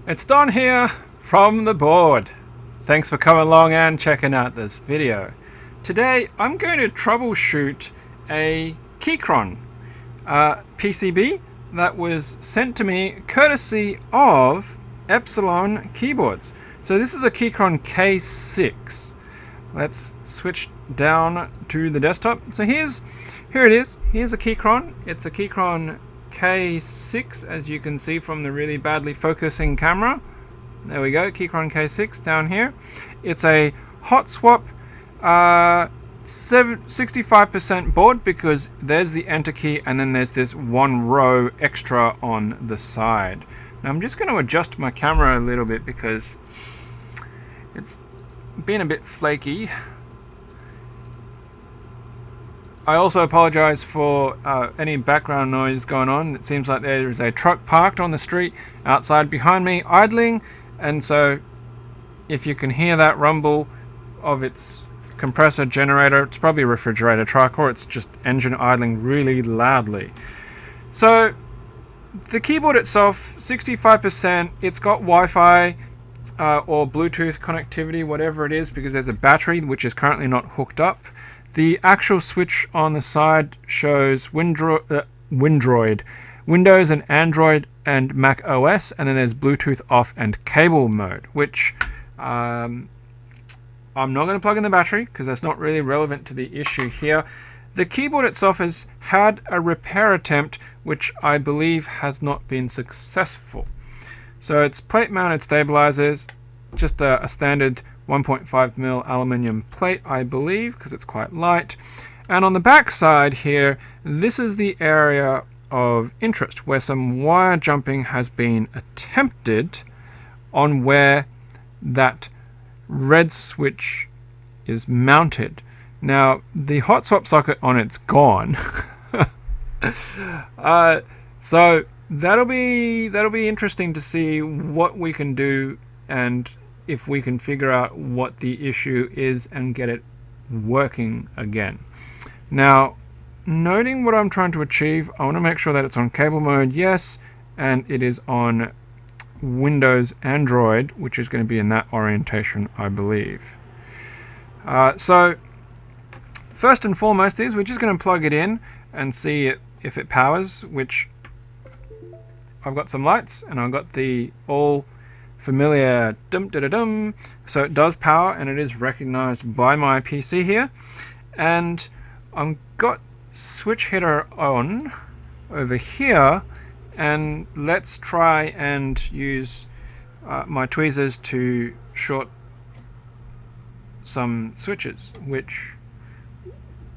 It's Don here from the board. Thanks for coming along and checking out this video. Today I'm going to troubleshoot a Keychron PCB that was sent to me courtesy of Epsilon keyboards. So this is a Keychron K6. Let's switch down to the desktop. So here it is. Here's a Keychron. It's a Keychron K6, as you can see from the really badly focusing camera. There we go, Keychron K6 down here. It's a hot swap 65% board, because there's the enter key and then there's this one row extra on the side. Now I'm just going to adjust my camera a little bit because it's been a bit flaky. I also apologize for any background noise going on. It seems like there is a truck parked on the street outside behind me idling, and so if you can hear that rumble of its compressor generator, it's probably a refrigerator truck, or it's just engine idling really loudly. So the keyboard itself, 65%, it's got Wi-Fi or Bluetooth connectivity, whatever it is, because there's a battery which is currently not hooked up. The actual switch on the side shows Windroid, Windows and Android and Mac OS, and then there's Bluetooth off and cable mode, which I'm not going to plug in the battery because that's not really relevant to the issue here. The keyboard itself has had a repair attempt, which I believe has not been successful. So it's plate mounted stabilizers, just a standard 1.5mm aluminium plate, I believe, because it's quite light. And on the back side here, this is the area of interest where some wire jumping has been attempted on where that red switch is mounted. Now the hot swap socket on it's gone. So that'll be interesting to see what we can do and if we can figure out what the issue is and get it working again. Now, noting what I'm trying to achieve, I want to make sure that it's on cable mode, yes, and it is on Windows Android, which is going to be in that orientation, I believe. So first and foremost is we're just going to plug it in and see if it powers, which I've got some lights and I've got the all familiar dum da da dum, so it does power and it is recognized by my PC here. And I've got switch header on over here, and let's try and use my tweezers to short some switches, which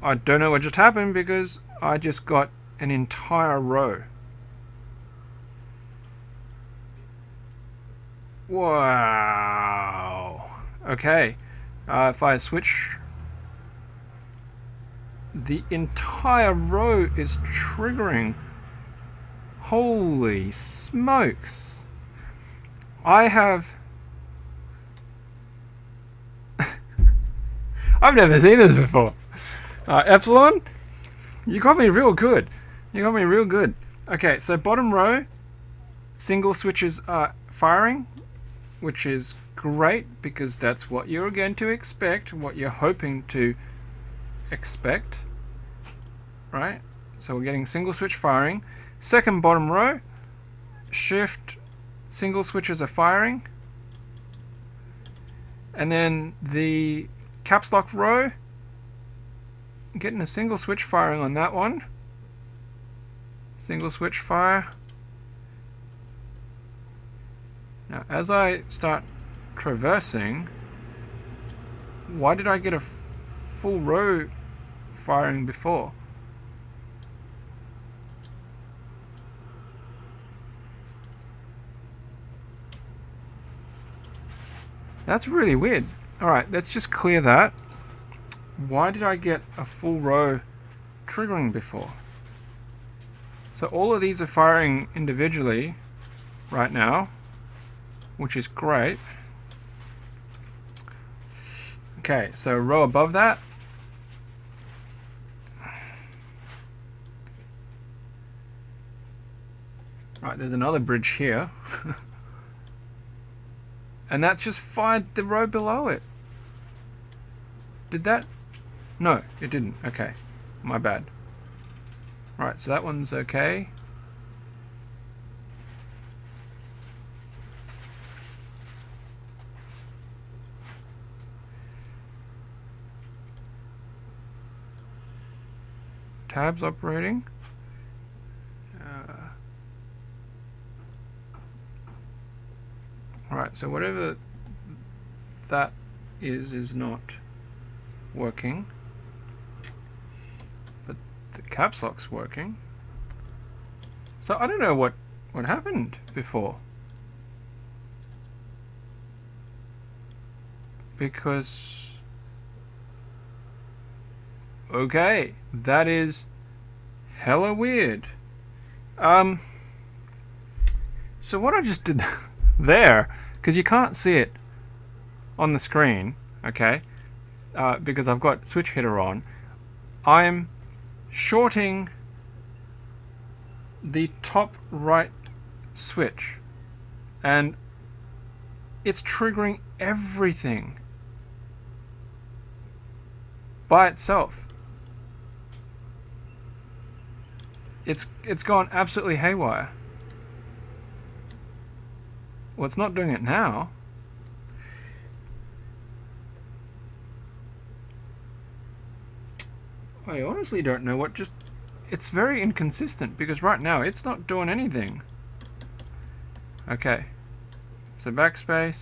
I don't know what just happened because I just got an entire row. Wow. Okay. If I switch, the entire row is triggering. Holy smokes. I have I've never seen this before. Epsilon, you got me real good. You got me real good. Okay, so bottom row, single switches are firing, which is great because that's what you're going to expect, what you're hoping to expect, right? So we're getting single switch firing. Second bottom row, shift, single switches are firing. And then the caps lock row, getting a single switch firing on that one. Single switch fire. Now, as I start traversing, why did I get a full row firing before? That's really weird. Alright, let's just clear that. Why did I get a full row triggering before? So all of these are firing individually right now, which is great. Okay, so a row above that. Right, there's another bridge here. And that's just fired the row below it. Did that? No, it didn't. Okay, my bad. Right, so that one's okay. Tabs operating. Alright, so whatever that is not working, but the caps lock's working. So I don't know what happened before, because okay, that is hella weird. So what I just did there, because you can't see it on the screen, okay, because I've got switch hitter on, I'm shorting the top right switch, and it's triggering everything by itself. It's gone absolutely haywire. Well, it's not doing it now. I honestly don't know what just... It's very inconsistent, because right now it's not doing anything. Okay. So backspace.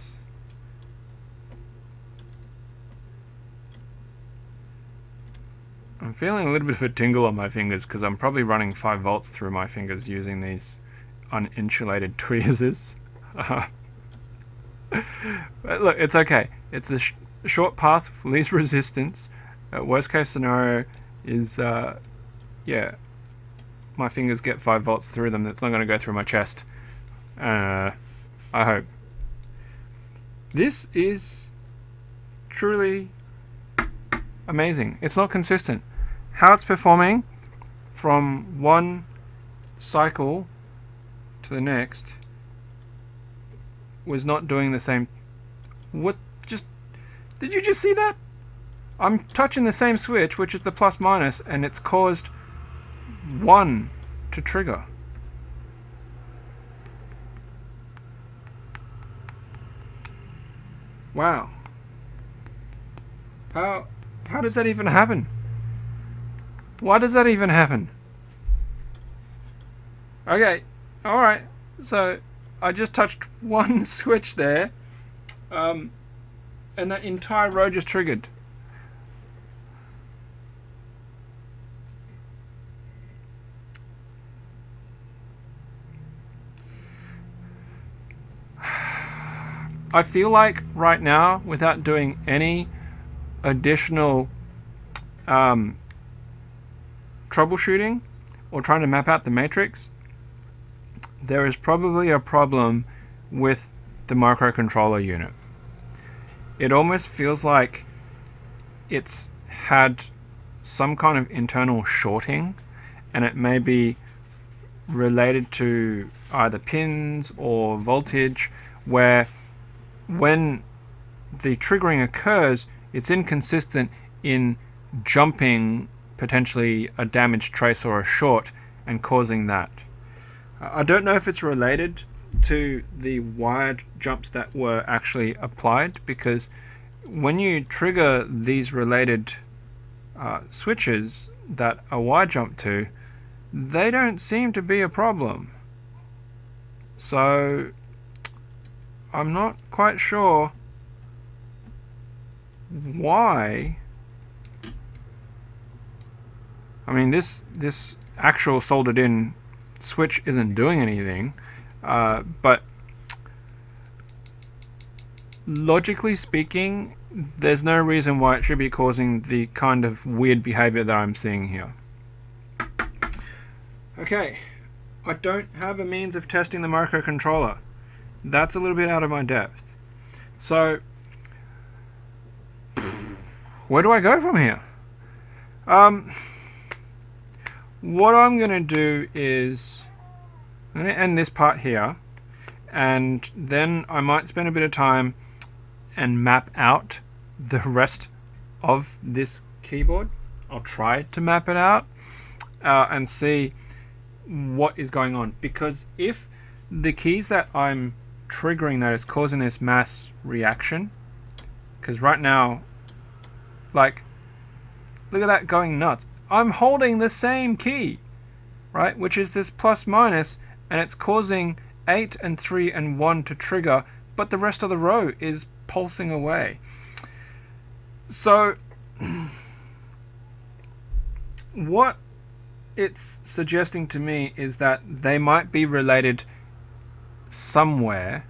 I'm feeling a little bit of a tingle on my fingers, because I'm probably running 5 volts through my fingers using these uninsulated tweezers. But look, it's okay. It's a short path for least resistance. Worst case scenario is, yeah, my fingers get 5 volts through them. That's not going to go through my chest. I hope. This is truly amazing. It's not consistent. How it's performing from one cycle to the next was not doing the same. What? Just... Did you just see that? I'm touching the same switch, which is the plus minus, and it's caused one to trigger. Wow. How does that even happen? Why does that even happen? Okay, alright. So I just touched one switch there, and that entire row just triggered. I feel like right now, without doing any additional troubleshooting or trying to map out the matrix, there is probably a problem with the microcontroller unit. It almost feels like it's had some kind of internal shorting, and it may be related to either pins or voltage, where when the triggering occurs, it's inconsistent in jumping potentially a damaged trace or a short and causing that. I don't know if it's related to the wired jumps that were actually applied, because when you trigger these related switches that a wire jump to, they don't seem to be a problem. So I'm not quite sure why. I mean, this actual soldered in switch isn't doing anything, but logically speaking, there's no reason why it should be causing the kind of weird behavior that I'm seeing here. Okay, I don't have a means of testing the microcontroller. That's a little bit out of my depth. So, where do I go from here? What I'm going to do is I'm going to end this part here, and then I might spend a bit of time and map out the rest of this keyboard. I'll try to map it out and see what is going on, because if the keys that I'm triggering that is causing this mass reaction, because right now, like, look at that going nuts. I'm holding the same key, right, which is this plus minus, and it's causing 8 and 3 and 1 to trigger, but the rest of the row is pulsing away. So what it's suggesting to me is that they might be related somewhere,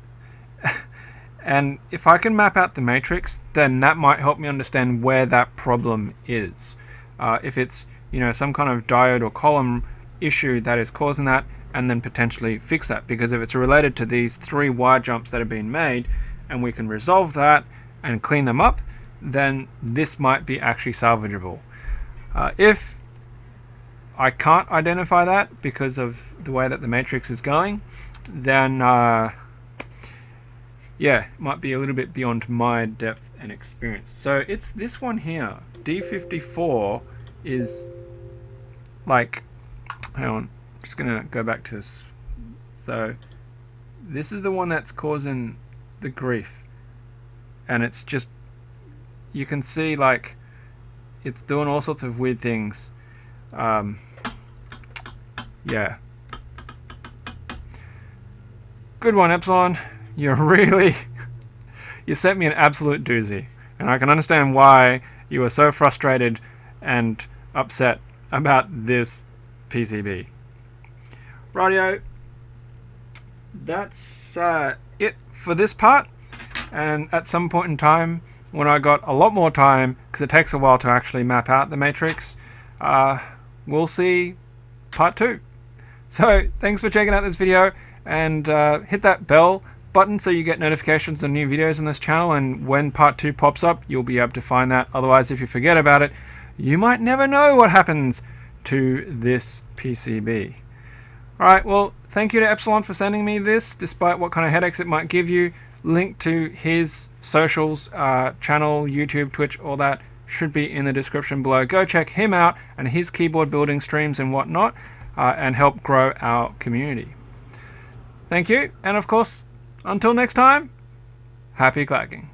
and if I can map out the matrix, then that might help me understand where that problem is. If it's, you know, some kind of diode or column issue that is causing that, and then potentially fix that, because if it's related to these 3 wire jumps that have been made and we can resolve that and clean them up, then this might be actually salvageable. If I can't identify that because of the way that the matrix is going, then yeah, it might be a little bit beyond my depth and experience. So it's this one here, D54, is like, hang on, just gonna go back to this. So this is the one that's causing the grief, and it's just, you can see like it's doing all sorts of weird things. Yeah, good one, Epsilon. You're really you sent me an absolute doozy, and I can understand why you were so frustrated and upset about this PCB. Rightio, that's it for this part, and at some point in time when I got a lot more time, because it takes a while to actually map out the matrix, we'll see part 2. So thanks for checking out this video, and hit that bell button so you get notifications on new videos on this channel, and when part 2 pops up you'll be able to find that. Otherwise, if you forget about it, you might never know what happens to this PCB. Alright, well, thank you to Epsilon for sending me this, despite what kind of headaches it might give you. Link to his socials, channel, YouTube, Twitch, all that should be in the description below. Go check him out and his keyboard building streams and whatnot, and help grow our community. Thank you, and of course, until next time, happy clacking.